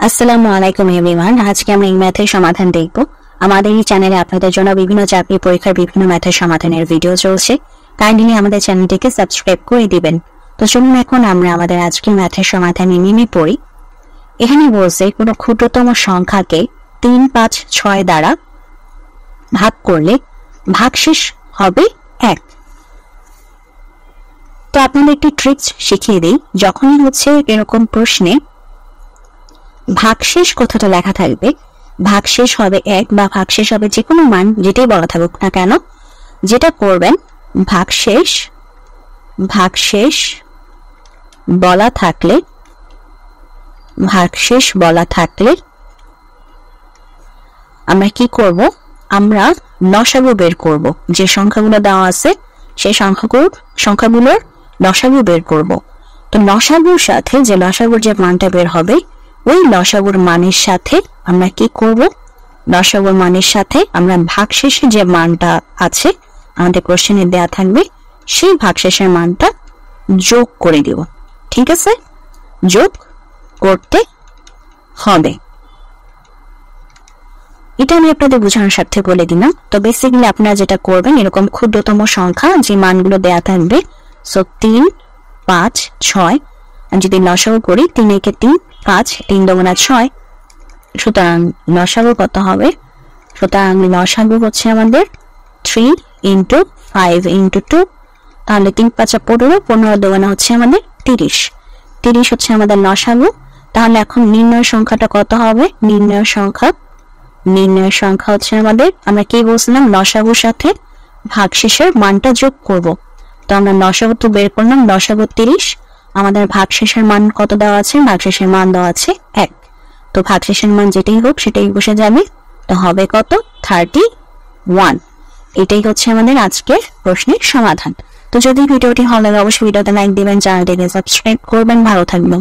আসসালামু আলাইকুম এভরিওয়ান। আজকে আমরা এই ম্যাথের সমাধান দেখব। আমাদের এই চ্যানেলে আপনাদের জন্য বিভিন্ন চাকরি পরীক্ষার বিভিন্ন ম্যাথের সমাধানের ভিডিও চলছে। কাইন্ডলি আমাদের চ্যানেলটিকে সাবস্ক্রাইব করে দিবেন। তো চলুন এখন আমরা আমাদের আজকের ম্যাথের সমাধানে নেমে পড়ি। এখানে বলছে কোনো ক্ষুদ্রতম সংখ্যাকে 3, 5, 6 দ্বারা ভাগ করলে ভাগশেষ হবে 1। তো আপনাদের একটি ট্রিক্স শিখিয়ে দিই। যখনই হচ্ছে এরকম প্রশ্নে ভাগশেষ কথাটা লেখা থাকবে, ভাগশেষ হবে 1 বা ভাগশেষ হবে যে কোনো মান যেটাই বলা থাকুক না কেন, যেটা করবেন ভাগশেষ বলা থাকলে আমরা কি করব, আমরা লসাগু বের করব। যে সংখ্যাগুলো দেওয়া আছে সেই সংখ্যাগুলোর লসাগু বের করব। তো লসাগুর সাথে যে লসাগুর যে মানটা বের হবে ওই লসাগুর মানের সাথে আমরা কি করব, লসাগুর মানের সাথে আমরা ভাগশেষে যে মানটা আছে আমাদের কোশ্চেনে দেয়া থাকবে সেই ভাগশেষের মানটা যোগ করে দেব। ঠিক আছে, যোগ করতে হবে। এটা আমি আপনাদের বোঝানোর স্বার্থে বলে দিলাম। তো বেসিক্যালি আপনারা যেটা করবেন, এরকম ক্ষুদ্রতম সংখ্যা যে মানগুলো দেয়া থাকবে, সো 3, 5, 6, যদি লসাগু করি 3 একে 3, 5, 3 দুগুণা 6, সুতরাং লসাগু কত হবে? সুতরাং লসাগু হচ্ছে আমাদের 3 × 5 × 2, তাহলে 3 5 15, 15 দুগুণা হচ্ছে আমাদের 30, 30 হচ্ছে আমাদের লসাগু। তাহলে এখন নির্ণয় সংখ্যাটা কত হবে? নির্ণয় সংখ্যা হচ্ছে আমাদের, আমরা কি বলছিলাম, লসাগুর সাথে ভাগশেষের মানটা যোগ করব। তো আমরা লসাগু তো বের করলাম, লসাগু 30, আমাদের ভাগশেষের মান কত দেওয়া আছে? ভাগশেষের মান দেওয়া আছে 1। তো ভাগশেষের মান যেটাই হোক সেটাই বসে যাবে। তো হবে কত? 31। এটাই হচ্ছে আমাদের আজকের প্রশ্নের সমাধান। তো যদি ভিডিওটি ভালো লাগে অবশ্যই ভিডিওতে লাইক দিবেন, চ্যানেলটিকে সাবস্ক্রাইব করবেন। ভালো থাকবেন।